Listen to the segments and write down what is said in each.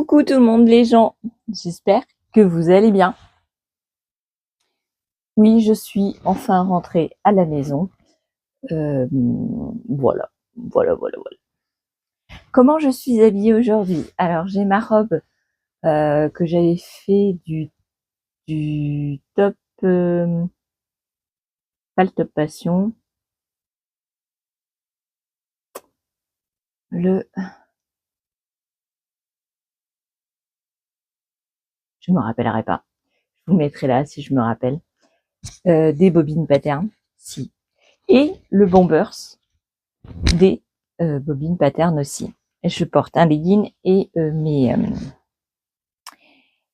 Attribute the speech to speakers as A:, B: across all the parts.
A: Coucou tout le monde les gens, j'espère que vous allez bien. Oui, je suis enfin rentrée à la maison. Voilà. Comment je suis habillée aujourd'hui? Alors j'ai ma robe que j'avais fait du top, pas le top passion, je me rappellerai pas. Je vous mettrai là si je me rappelle. Des bobines pattern, si. Et le Bombers des bobines pattern aussi. Et je porte un legging et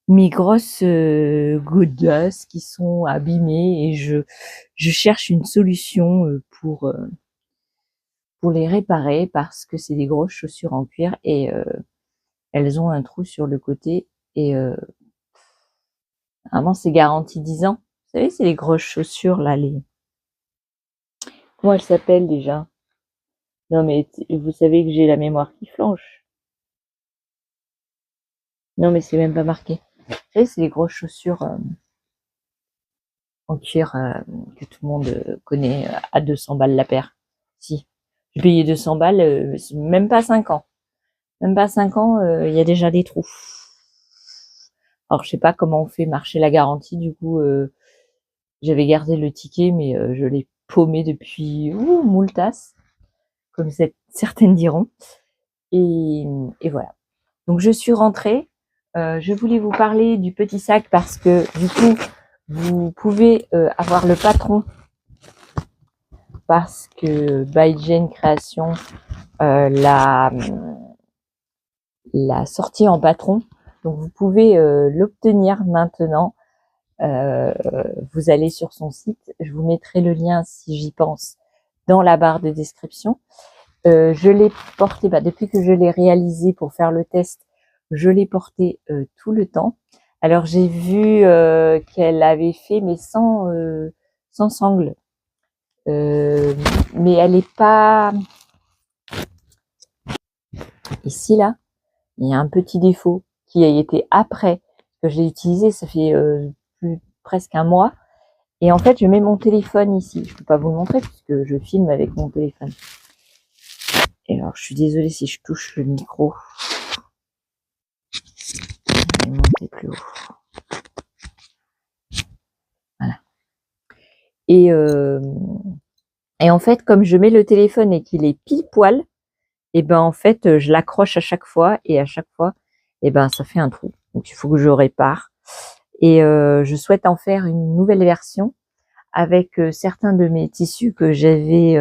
A: mes grosses godasses qui sont abîmées et je cherche une solution pour les réparer parce que c'est des grosses chaussures en cuir et elles ont un trou sur le côté et vraiment c'est garanti 10 ans. Vous savez, c'est les grosses chaussures là, comment elles s'appellent déjà? Non mais vous savez que j'ai la mémoire qui flanche. Non mais c'est même pas marqué. Vous savez, c'est les grosses chaussures en cuir que tout le monde connaît à 200 balles la paire. Si, j'ai payé 200 balles, même pas 5 ans. Même pas 5 ans, il y a déjà des trous. Alors je sais pas comment on fait marcher la garantie, du coup j'avais gardé le ticket mais je l'ai paumé depuis moult tasses, comme certaines diront. Et voilà. Donc je suis rentrée. Je voulais vous parler du petit sac parce que du coup vous pouvez avoir le patron parce que by Jane Création l'a sortie en patron. Donc vous pouvez l'obtenir maintenant. Vous allez sur son site. Je vous mettrai le lien si j'y pense dans la barre de description. Je l'ai porté depuis que je l'ai réalisé pour faire le test. Je l'ai porté tout le temps. Alors j'ai vu qu'elle avait fait mais sans sangle. Mais elle est pas ici là. Il y a un petit défaut qui a été après que j'ai utilisé. Ça fait presque un mois. Et en fait, je mets mon téléphone ici. Je peux pas vous le montrer puisque je filme avec mon téléphone. Et alors, je suis désolée si je touche le micro. Je vais monter plus haut. Voilà. Et en fait, comme je mets le téléphone et qu'il est pile poil, et ben en fait, je l'accroche à chaque fois et à chaque fois, et ben ça fait un trou. Donc il faut que je répare. Et je souhaite en faire une nouvelle version avec certains de mes tissus que j'avais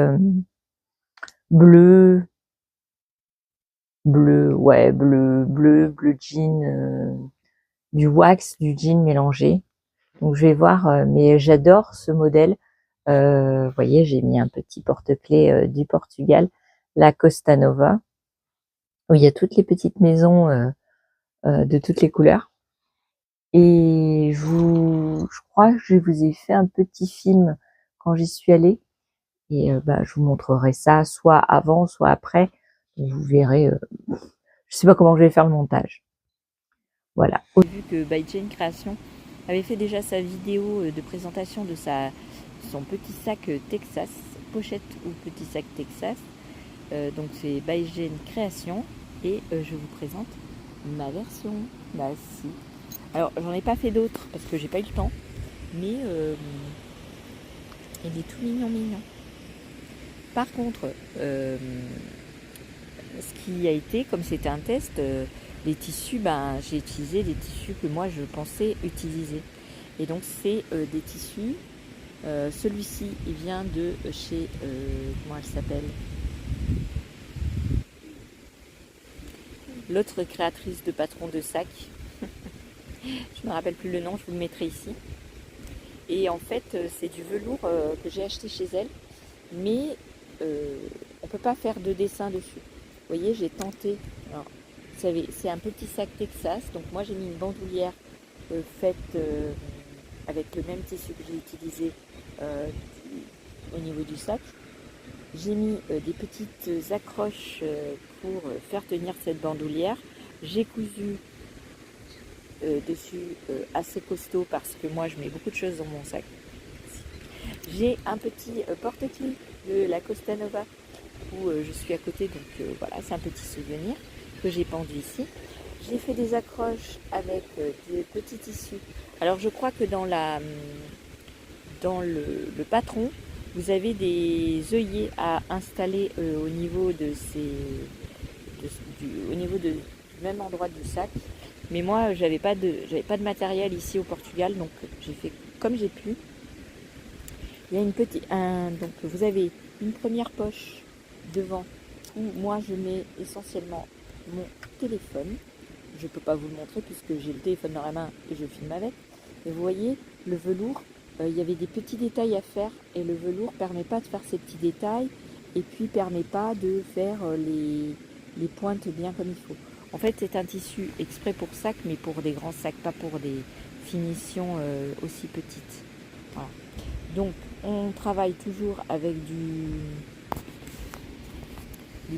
A: bleu jean, du wax, du jean mélangé. Donc je vais voir, mais j'adore ce modèle. Vous voyez, j'ai mis un petit porte-clés du Portugal, la Costa Nova, où il y a toutes les petites maisons de toutes les couleurs. Et je crois que je vous ai fait un petit film quand j'y suis allée. Et je vous montrerai ça soit avant, soit après. Vous verrez. Je sais pas comment je vais faire le montage. Voilà. Vu que By Jane Création avait fait déjà sa vidéo de présentation de son petit sac Texas, pochette ou petit sac Texas. Donc c'est By Jane Création et je vous présente ma version. Bah si. Alors j'en ai pas fait d'autres parce que j'ai pas eu le temps, mais il est tout mignon. Par contre, ce qui a été, comme c'était un test, les tissus, j'ai utilisé des tissus que moi je pensais utiliser. Et donc c'est des tissus. Celui-ci, il vient de chez, comment elle s'appelle? L'autre créatrice de patron de sac. Je me rappelle plus le nom, je vous le mettrai ici. Et en fait, c'est du velours que j'ai acheté chez elle, mais on peut pas faire de dessin dessus. Vous voyez, j'ai tenté. Alors, vous savez, c'est un petit sac Texas, donc moi j'ai mis une bandoulière faite avec le même tissu que j'ai utilisé au niveau du sac. J'ai mis des petites accroches pour faire tenir cette bandoulière. J'ai cousu dessus assez costaud parce que moi je mets beaucoup de choses dans mon sac. J'ai un petit porte-clés de la Costa Nova où je suis à côté, donc voilà, c'est un petit souvenir que j'ai pendu ici. J'ai fait des accroches avec des petits tissus. Alors je crois que dans le patron, vous avez des œillets à installer au niveau de au niveau du même endroit du sac. Mais moi, j'avais pas de matériel ici au Portugal, donc j'ai fait comme j'ai pu. Il y a donc vous avez une première poche devant où moi je mets essentiellement mon téléphone. Je ne peux pas vous le montrer puisque j'ai le téléphone dans la main et je filme avec. Et vous voyez, le velours, il y avait des petits détails à faire et le velours ne permet pas de faire ces petits détails et puis ne permet pas de faire les pointes bien comme il faut. En fait, c'est un tissu exprès pour sac, mais pour des grands sacs, pas pour des finitions aussi petites. Voilà. Donc, on travaille toujours avec du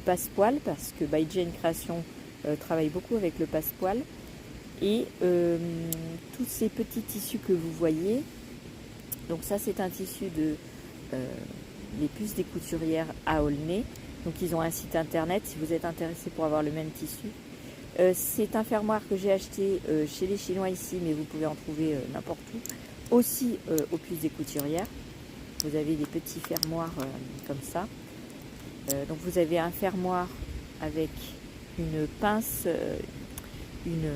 A: passepoil parce que By Jane Création travaille beaucoup avec le passepoil. Et tous ces petits tissus que vous voyez, donc ça c'est un tissu de les puces des couturières à Aulnay. Donc ils ont un site internet si vous êtes intéressé pour avoir le même tissu. C'est un fermoir que j'ai acheté chez les Chinois ici, mais vous pouvez en trouver n'importe où. Aussi aux puces des couturières. Vous avez des petits fermoirs comme ça. Donc vous avez un fermoir avec une pince, une...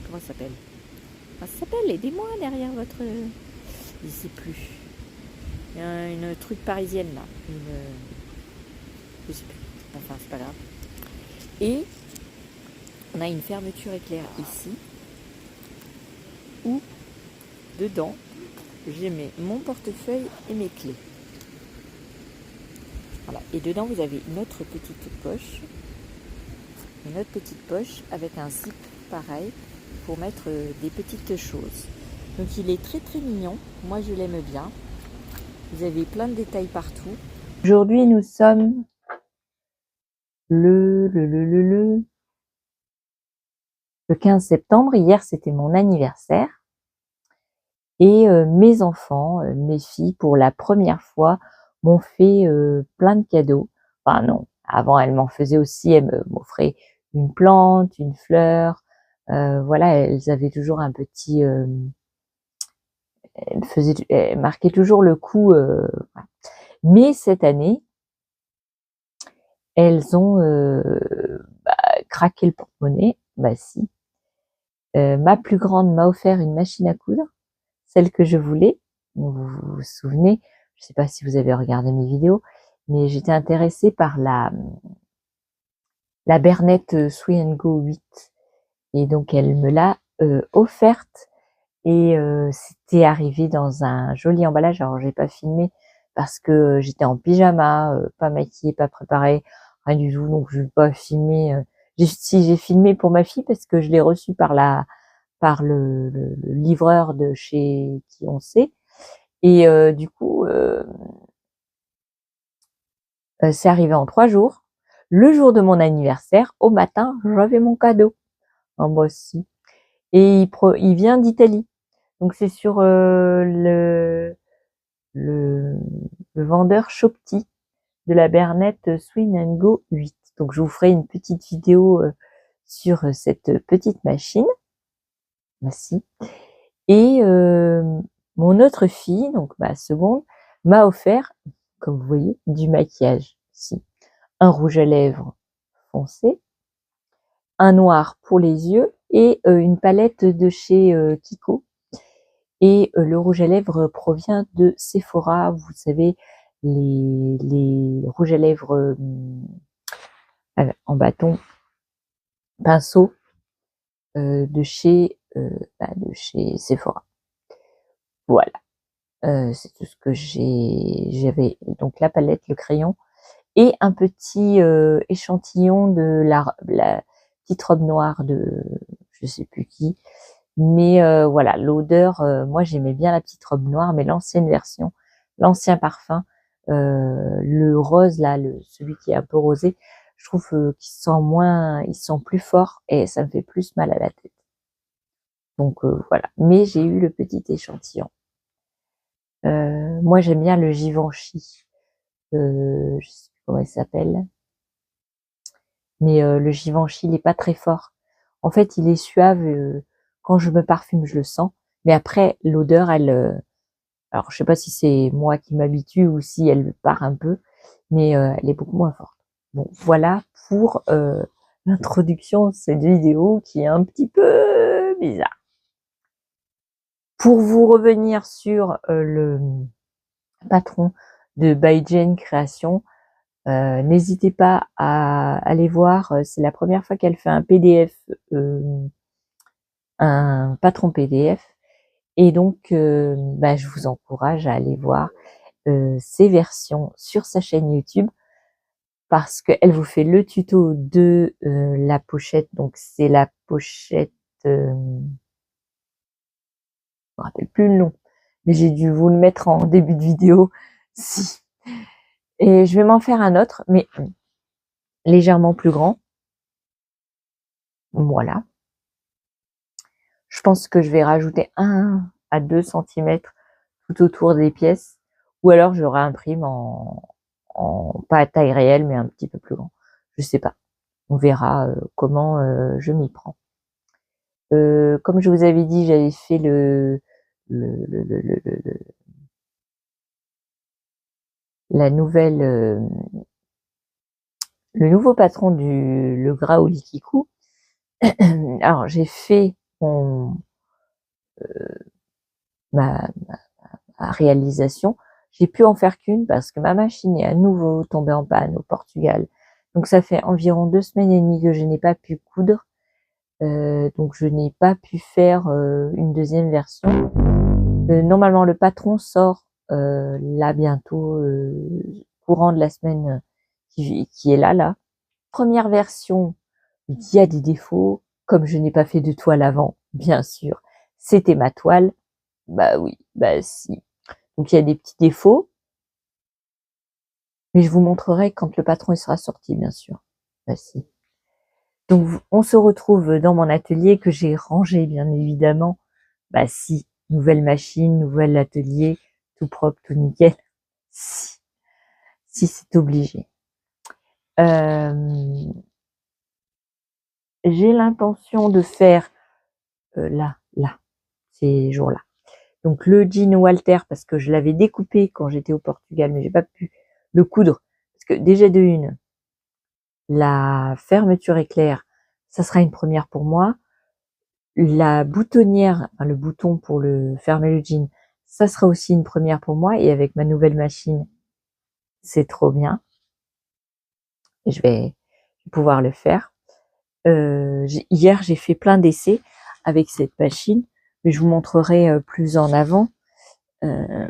A: Comment ça s'appelle? Ça s'appelle, aidez-moi derrière votre... Je ne sais plus. Il y a une truc parisienne là. Je sais plus. Enfin, c'est pas grave. Et on a une fermeture éclair ici où dedans j'ai mis mon portefeuille et mes clés. Voilà. Et dedans vous avez une autre petite poche. Une autre petite poche avec un zip pareil pour mettre des petites choses. Donc il est très très mignon. Moi je l'aime bien. Vous avez plein de détails partout. Aujourd'hui nous sommes le 15 septembre. Hier c'était mon anniversaire. Et mes enfants, mes filles, pour la première fois, m'ont fait plein de cadeaux. Enfin non, avant elles m'en faisaient aussi, elles m'offraient une plante, une fleur. Voilà, elles avaient toujours un petit... elles marquaient toujours le coup. Voilà. Mais cette année, elles ont craqué le porte-monnaie. Bah si. Ma plus grande m'a offert une machine à coudre, celle que je voulais. Vous vous souvenez, je ne sais pas si vous avez regardé mes vidéos, mais j'étais intéressée par la Bernette Sweet Go 8. Et donc elle me l'a offerte et c'était arrivé dans un joli emballage. Alors j'ai pas filmé parce que j'étais en pyjama, pas maquillée, pas préparée, rien du tout, donc je n'ai pas filmé. Si j'ai filmé pour ma fille parce que je l'ai reçue par le livreur de chez qui on sait. Et du coup, c'est arrivé en 3 jours. Le jour de mon anniversaire, au matin, j'avais mon cadeau. En moi aussi. Et il vient d'Italie. Donc c'est sur le vendeur Shopti de la Bernette Swing Go 8. Donc je vous ferai une petite vidéo sur cette petite machine. Merci. Et mon autre fille, donc ma seconde, m'a offert, comme vous voyez, du maquillage. Ici, un rouge à lèvres foncé, un noir pour les yeux et une palette de chez Kiko. Et le rouge à lèvres provient de Sephora, vous savez, les rouges à lèvres en bâton, pinceau de chez Sephora. Voilà. C'est tout ce que j'avais. Donc la palette, le crayon et un petit échantillon de la petite robe noire de je sais plus qui. Mais voilà, l'odeur, moi j'aimais bien la petite robe noire, mais l'ancienne version, l'ancien parfum, le rose là, celui qui est un peu rosé, je trouve qu'il sent moins, il sent plus fort et ça me fait plus mal à la tête. Donc voilà, mais j'ai eu le petit échantillon. Moi j'aime bien le Givenchy, je sais plus comment il s'appelle, mais le Givenchy il est pas très fort. En fait il est suave, quand je me parfume je le sens, mais après l'odeur elle, alors je sais pas si c'est moi qui m'habitue ou si elle part un peu, mais elle est beaucoup moins forte. Bon voilà pour l'introduction de cette vidéo qui est un petit peu bizarre. Pour vous revenir sur le patron de By Jane Création, n'hésitez pas à aller voir, c'est la première fois qu'elle fait un PDF, un patron PDF, et donc je vous encourage à aller voir ses versions sur sa chaîne YouTube, parce qu'elle vous fait le tuto de la pochette, donc c'est la pochette, je me rappelle plus le nom, mais j'ai dû vous le mettre en début de vidéo. Si. Et je vais m'en faire un autre, mais légèrement plus grand. Voilà. Je pense que je vais rajouter 1 à 2 centimètres tout autour des pièces, ou alors je réimprime en pas à taille réelle, mais un petit peu plus grand. Je sais pas. On verra comment je m'y prends. Comme je vous avais dit, j'avais fait le, le, le, le, le- la nouvelle, le nouveau patron du le Graoli Kikou. Alors j'ai fait ma, ma réalisation. J'ai pu en faire qu'une parce que ma machine est à nouveau tombée en panne au Portugal. Donc ça fait environ 2 semaines et demie que je n'ai pas pu coudre. Donc je n'ai pas pu faire une deuxième version. Normalement le patron sort là bientôt, courant de la semaine qui est là. Première version, il y a des défauts, comme je n'ai pas fait de toile avant, bien sûr. C'était ma toile. Bah oui, bah si. Donc il y a des petits défauts, mais je vous montrerai quand le patron il sera sorti, bien sûr. Bah si. Donc on se retrouve dans mon atelier que j'ai rangé, bien évidemment. Bah si, nouvelle machine, nouvel atelier, tout propre, tout nickel. Si, si c'est obligé. Euh, j'ai l'intention de faire là, ces jours-là. Donc le jean Walter, parce que je l'avais découpé quand j'étais au Portugal, mais j'ai pas pu le coudre. Parce que déjà de une, la fermeture éclair, ça sera une première pour moi. La boutonnière, enfin, le bouton pour le fermer le jean, ça sera aussi une première pour moi. Et avec ma nouvelle machine, c'est trop bien. Je vais pouvoir le faire. Hier, j'ai fait plein d'essais avec cette machine, mais je vous montrerai plus en avant. Alors,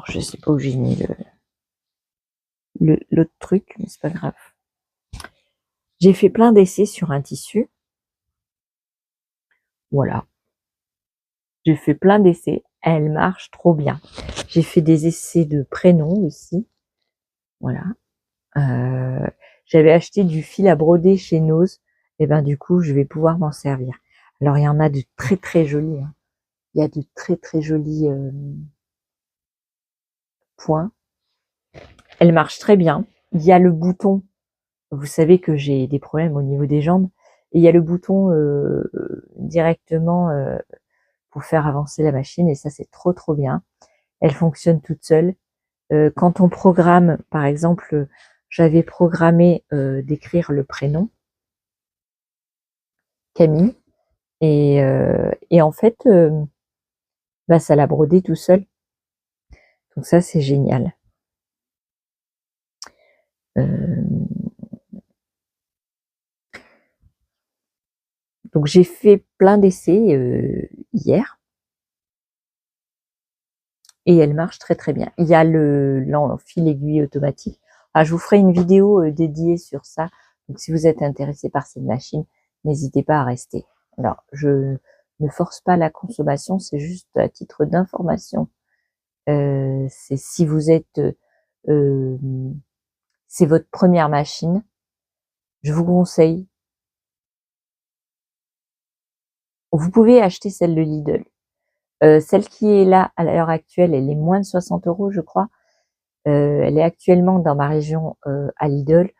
A: je sais pas où j'ai mis l'autre truc, mais c'est pas grave. J'ai fait plein d'essais sur un tissu. Voilà. J'ai fait plein d'essais. Elle marche trop bien. J'ai fait des essais de prénoms aussi. Voilà. J'avais acheté du fil à broder chez Nose. Et ben du coup, je vais pouvoir m'en servir. Alors, il y en a de très très jolis. Hein. Il y a de très très jolis points. Elle marche très bien. Il y a le bouton. Vous savez que j'ai des problèmes au niveau des jambes. Et il y a le bouton directement pour faire avancer la machine. Et ça, c'est trop trop bien. Elle fonctionne toute seule. Quand on programme, par exemple, j'avais programmé d'écrire le prénom Camille, et en fait, ça l'a brodé tout seul. Donc ça, c'est génial. Donc j'ai fait plein d'essais hier, et elle marche très très bien. Il y a le fil aiguille automatique. Ah, je vous ferai une vidéo dédiée sur ça. Donc si vous êtes intéressé par cette machine, n'hésitez pas à rester. Alors, je ne force pas la consommation, c'est juste à titre d'information. C'est si vous êtes, euh, c'est votre première machine, je vous conseille Vous pouvez acheter celle de Lidl. Celle qui est là à l'heure actuelle, elle est moins de 60 €, je crois. Elle est actuellement dans ma région à Lidl.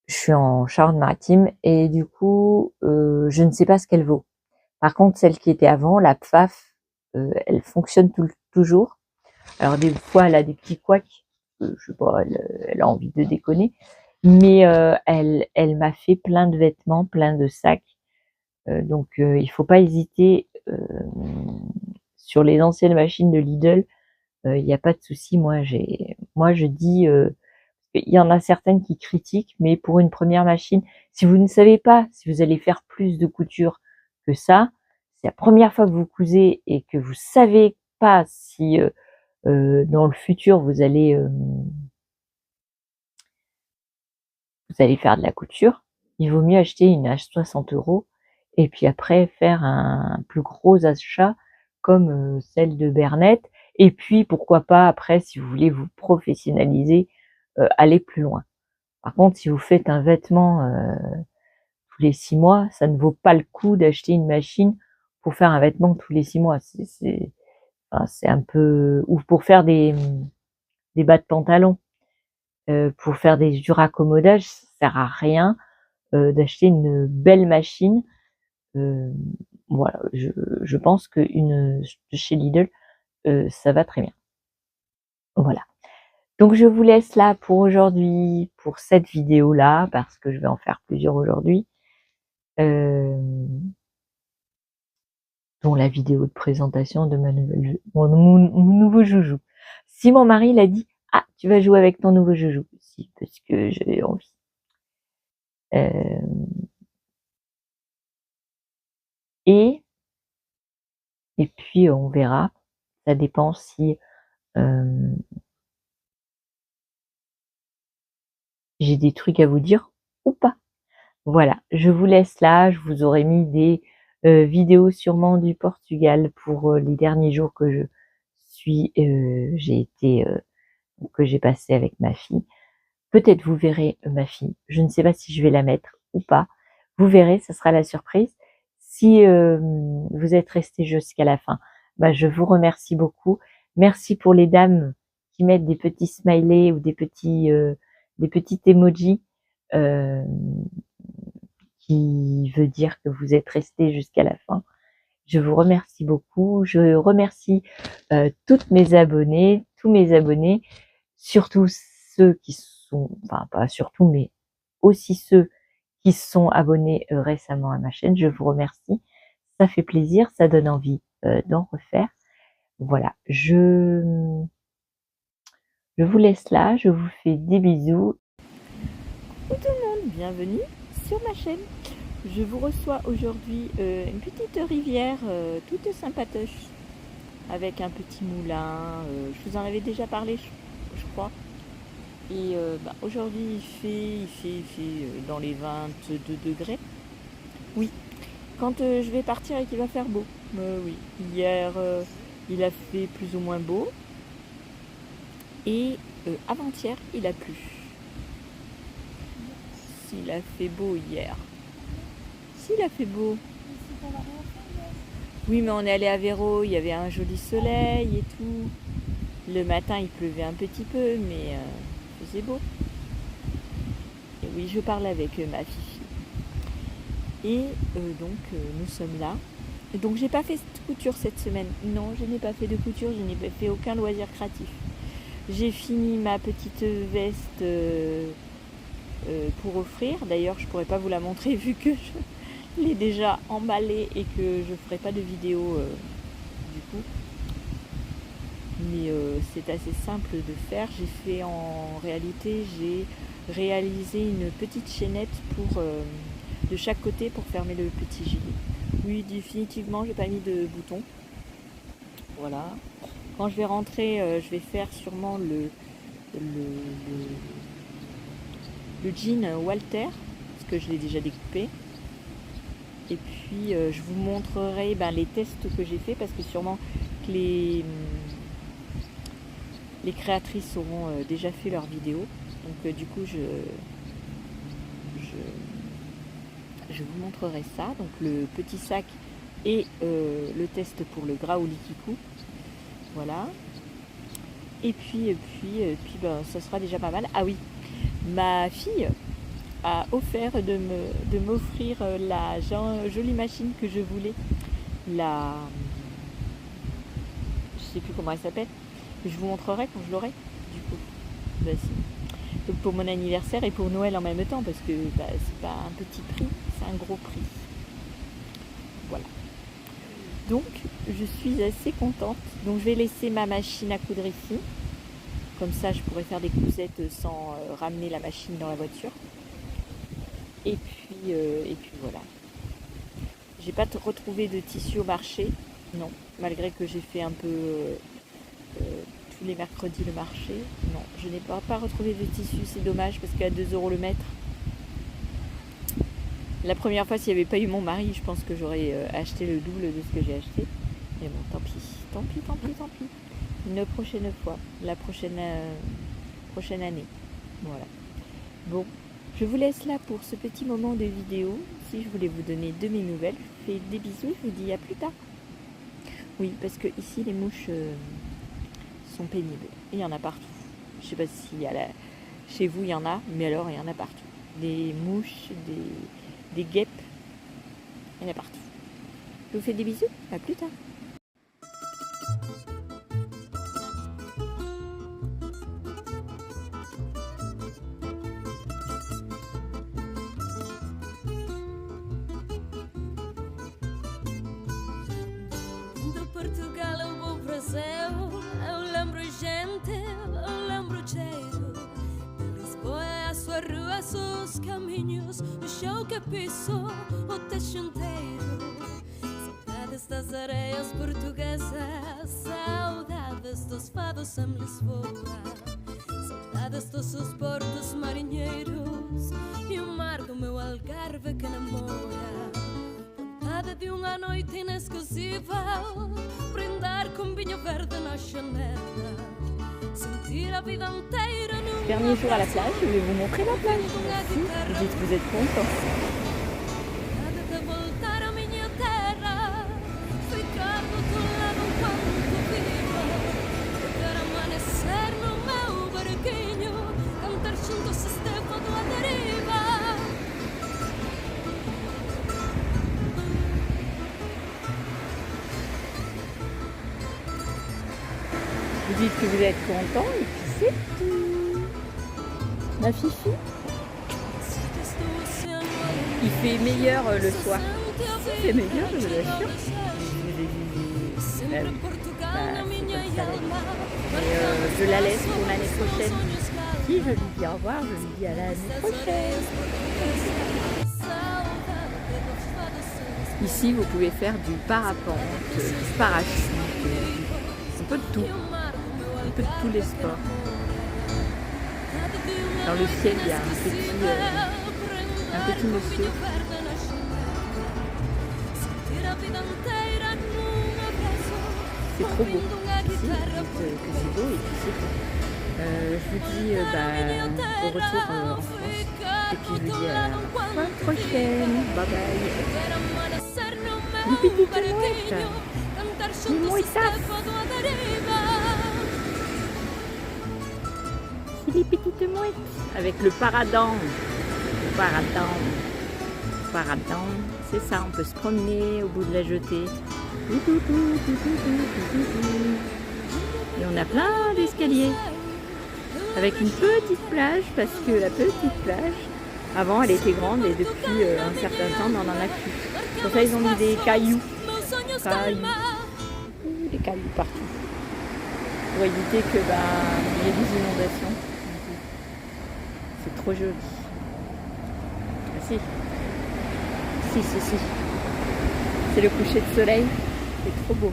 A: Je suis en Charente-Maritime et du coup, je ne sais pas ce qu'elle vaut. Par contre, celle qui était avant, la Pfaff, elle fonctionne toujours. Alors des fois, elle a des petits couacs, je sais pas, elle a envie de déconner, mais elle m'a fait plein de vêtements, plein de sacs. Donc il faut pas hésiter sur les anciennes machines de Lidl, il n'y a pas de souci. Moi je dis, il y en a certaines qui critiquent, mais pour une première machine, si vous ne savez pas si vous allez faire plus de couture que ça, c'est la première fois que vous cousez et que vous savez pas si dans le futur vous allez faire de la couture, il vaut mieux acheter une à 60 € et puis après faire un plus gros achat comme celle de Bernette. Et puis pourquoi pas après, si vous voulez vous professionnaliser, aller plus loin. Par contre, si vous faites un vêtement tous les 6 mois, ça ne vaut pas le coup d'acheter une machine pour faire un vêtement tous les 6 mois. Enfin, c'est un peu, ou pour faire des bas de pantalon. Pour faire du raccommodage, ça sert à rien d'acheter une belle machine. Voilà, je pense qu'une chez Lidl, ça va très bien. Voilà. Donc je vous laisse là pour aujourd'hui, pour cette vidéo-là, parce que je vais en faire plusieurs aujourd'hui. Dont la vidéo de présentation de mon nouveau joujou. Si mon mari l'a dit, ah, tu vas jouer avec ton nouveau joujou. Si, parce que j'ai envie. Et puis on verra. Ça dépend si j'ai des trucs à vous dire ou pas. Voilà, je vous laisse là. Je vous aurai mis des vidéos sûrement du Portugal pour les derniers jours que que j'ai passé avec ma fille. Peut-être vous verrez ma fille. Je ne sais pas si je vais la mettre ou pas. Vous verrez, ça sera la surprise. Si vous êtes restés jusqu'à la fin, bah, je vous remercie beaucoup. Merci pour les dames qui mettent des petits smileys ou des petits emojis qui veut dire que vous êtes restés jusqu'à la fin. Je vous remercie beaucoup. Je remercie toutes mes abonnées, tous mes abonnés, surtout ceux qui sont, enfin pas surtout, mais aussi ceux qui sont abonnés récemment à ma chaîne. Je vous remercie. Ça fait plaisir, ça donne envie d'en refaire. Voilà, je vous laisse là, je vous fais des bisous. Tout le monde, bienvenue sur ma chaîne. Je vous reçois aujourd'hui une petite rivière toute sympatoche avec un petit moulin. Je vous en avais déjà parlé, je crois. Et aujourd'hui il fait dans les 22 degrés. Oui, quand je vais partir et qu'il va faire beau. Oui, hier il a fait plus ou moins beau. Et avant-hier il a plu. S'il a fait beau hier. S'il a fait beau. Oui, mais on est allé à Véro, il y avait un joli soleil et tout. Le matin, il pleuvait un petit peu, mais il faisait beau. Et oui, je parle avec ma fille. Et donc, nous sommes là. Et donc, j'ai pas fait de couture cette semaine. Non, je n'ai pas fait de couture, je n'ai fait aucun loisir créatif. J'ai fini ma petite veste pour offrir. D'ailleurs, je pourrais pas vous la montrer vu que je l'ai déjà emballée et que je ferai pas de vidéo du coup. Mais c'est assez simple de faire. En réalité, j'ai réalisé une petite chaînette de chaque côté pour fermer le petit gilet. Oui, définitivement, j'ai pas mis de bouton. Voilà. Quand je vais rentrer, je vais faire sûrement le jean Walter, parce que je l'ai déjà découpé. Et puis je vous montrerai les tests que j'ai fait, parce que sûrement que les créatrices auront déjà fait leur vidéo. Donc du coup je vous montrerai ça. Donc le petit sac et le test pour le gras au liquikou. Voilà. Et puis ben, ça sera déjà pas mal. Ah oui, ma fille a offert de m'offrir la jolie machine que je voulais. La... Je sais plus comment elle s'appelle. Je vous montrerai quand je l'aurai, du coup. Bah, si. Donc pour mon anniversaire et pour Noël en même temps, parce que bah, c'est pas un petit prix, c'est un gros prix. Voilà. Donc je suis assez contente. Donc je vais laisser ma machine à coudre ici. Comme ça je pourrais faire des cousettes sans ramener la machine dans la voiture. Et puis voilà. J'ai pas retrouvé de tissu au marché. Non, malgré que j'ai fait un peu tous les mercredis le marché. Non, je n'ai pas retrouvé de tissu, c'est dommage parce qu'à 2 € le mètre. La première fois, s'il n'y avait pas eu mon mari, je pense que j'aurais acheté le double de ce que j'ai acheté. Mais bon, tant pis, tant pis, tant pis, tant pis. Une prochaine fois, la prochaine année. Voilà. Bon, je vous laisse là pour ce petit moment de vidéo. Si je voulais vous donner de mes nouvelles, je vous fais des bisous, je vous dis à plus tard. Oui, parce que ici, les mouches sont pénibles. Il y en a partout. Je sais pas si chez vous, il y en a, mais alors, il y en a partout. Des mouches, des guêpes, il y en a partout. Je vous fais des bisous, à plus tard.
B: Portugal eu vou para o céu, eu lembro gente, eu lembro cheiro. De Lisboa é a sua rua, seus caminhos, o chão que piso, o techo inteiro. Saudades das areias portuguesas, saudades dos fados em Lisboa. Saudades dos seus portos marinheiros e o mar do meu Algarve que namora. De uma noite inesquecível, brindar com vinho verde na janela, sentir a vida inteira no
A: Dernier jour à la plage, je vais vous montrer la plage. Merci. Vous dites que vous êtes content.
B: de voltar à minha terra, ficar do teu lado enquanto viva, ver amanhecer no meu barquinho, cantar juntos Estevado à deriva.
A: Vous dites que vous êtes content et puis c'est tout. Ma fifi. Il fait meilleur le soir. Il fait meilleur, je vous assure. C'est comme ça. Et je la laisse pour l'année prochaine. Si je lui dis au revoir, je lui dis à l'année prochaine. Ici, vous pouvez faire du parapente, du parachute, un peu de tout. Un peu de tous les sports. Dans le ciel, il y a un petit monsieur. C'est trop beau. Ici, que c'est beau et puis c'est tout. Je vous dis au retour en France. Et puis je vous dis à la fois prochaine. Bye bye. Une petite mouette. Une mouettasse. Les petites mouettes avec le paradang. Le paradang, c'est ça, on peut se promener au bout de la jetée. Et on a plein d'escaliers avec une petite plage parce que la petite plage, avant elle était grande et depuis un certain temps on n'en a plus. Pour ça ils ont mis des cailloux. Des cailloux partout pour éviter que il y ait des inondations. C'est trop joli. Ah si. Si. C'est le coucher de soleil. C'est trop beau.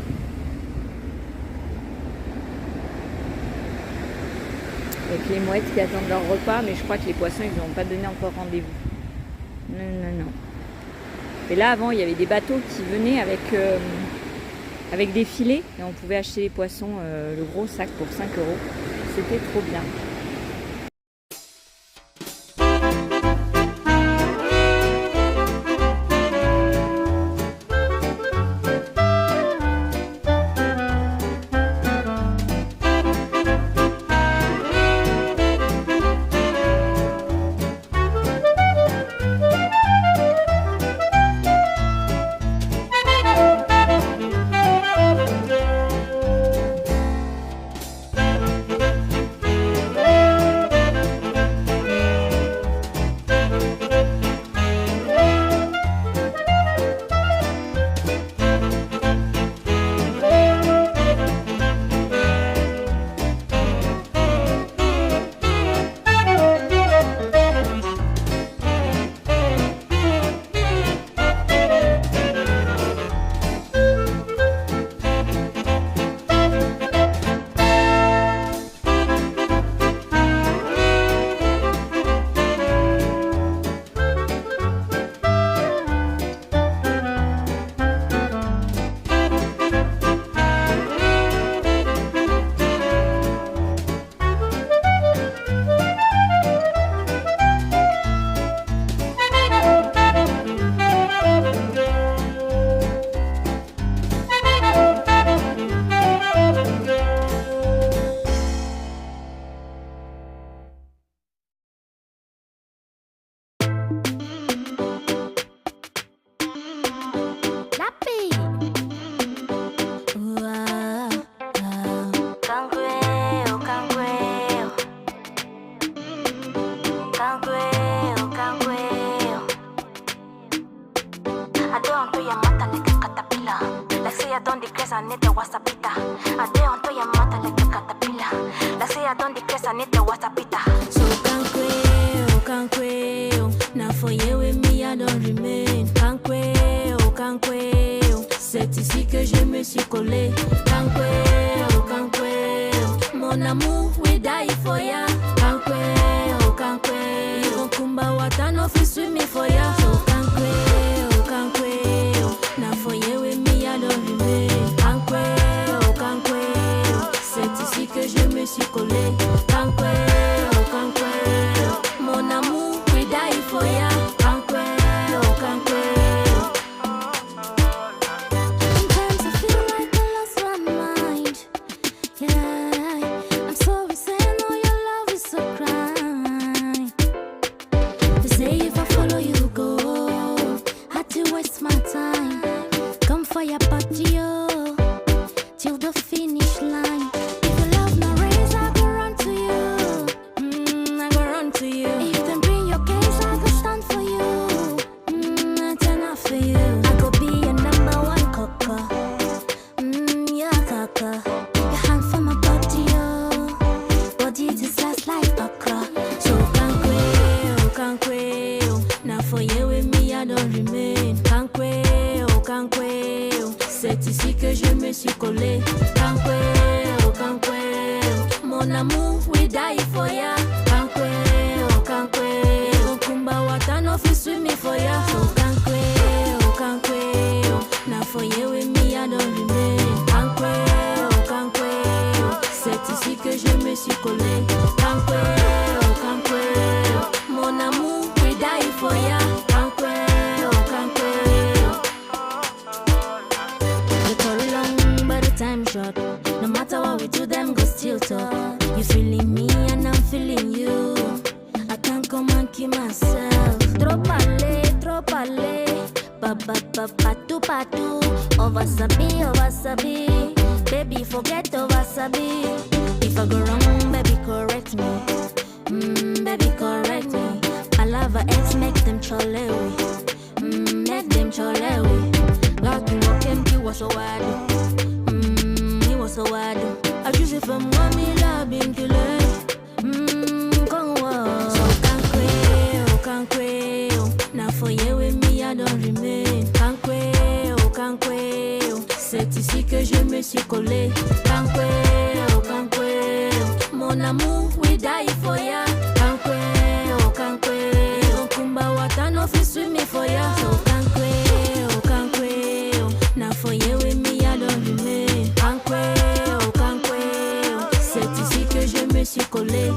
A: Avec les mouettes qui attendent leur repas, mais je crois que les poissons, ils n'ont pas donné encore rendez-vous. Non. Et là, avant, il y avait des bateaux qui venaient avec des filets et on pouvait acheter les poissons, le gros sac pour 5 €. C'était trop bien.
C: nita wasapita. Ade onto ya mata like a caterpillar. La say I don't declare I need the wasapita.
B: So can't quail. Now for you with me I don't remain. Can't quail. C'est ici que je me suis collé. Can't quail. Mon amour, we die for ya. Can't quail. Even kumba wata no fi swim me for ya. So can't quail. Now for you with me I don't remain. Can't quail. C'est ici que je me suis collé. Can't quail. Mon amour, we die for ya. Can't quail. Sometimes I feel like I lost my mind. Yeah, I'm sorry saying all your love is so crying. They say if I follow you go, had to waste my time. Come for your body, oh, till the finish line. If you love my race, I go run to you. I go run to you. If them bring your case, I go stand for you. That's enough for you. I go be your number one cocker. Yeah, cocker. Your hand for my body, oh, body just last like bucker. So can't quail. Now for you with me, I don't remain. Can't quail. C'est ici que je me suis collé. Can't quail. Mon amour, we die for ya. Can't quail. Even kumba wata no fi swim me for ya. So can't quail. Now for you with me, I don't remain. Can't quail. C'est ici que je me suis collé. Can't quail. Mon amour, we die for ya. Can't quail. The story long, but the time short. No matter what we do, them go still talk. You feeling me and I'm feeling you. I can't come and keep myself. Trop parler. Patu. Over sabi. Baby, forget over sabi. If I go wrong, baby, correct me. Baby, correct me. I love our ex, make them cholewi. Make them cholewi. God, you walk him, he was so wide. He was so wide. I choose it from one me love him to learn. Come on. So can't quail. Now for you with me, I don't remain. Can't quail. C'est ici que je me suis collé. Can't quail. Mon amour, we die for ya. Can't quail. Even kumba wata no fi swim me for ya. So can't quail. Now for you with me, I don't remain. Can't quail. C'est ici que je me suis collé.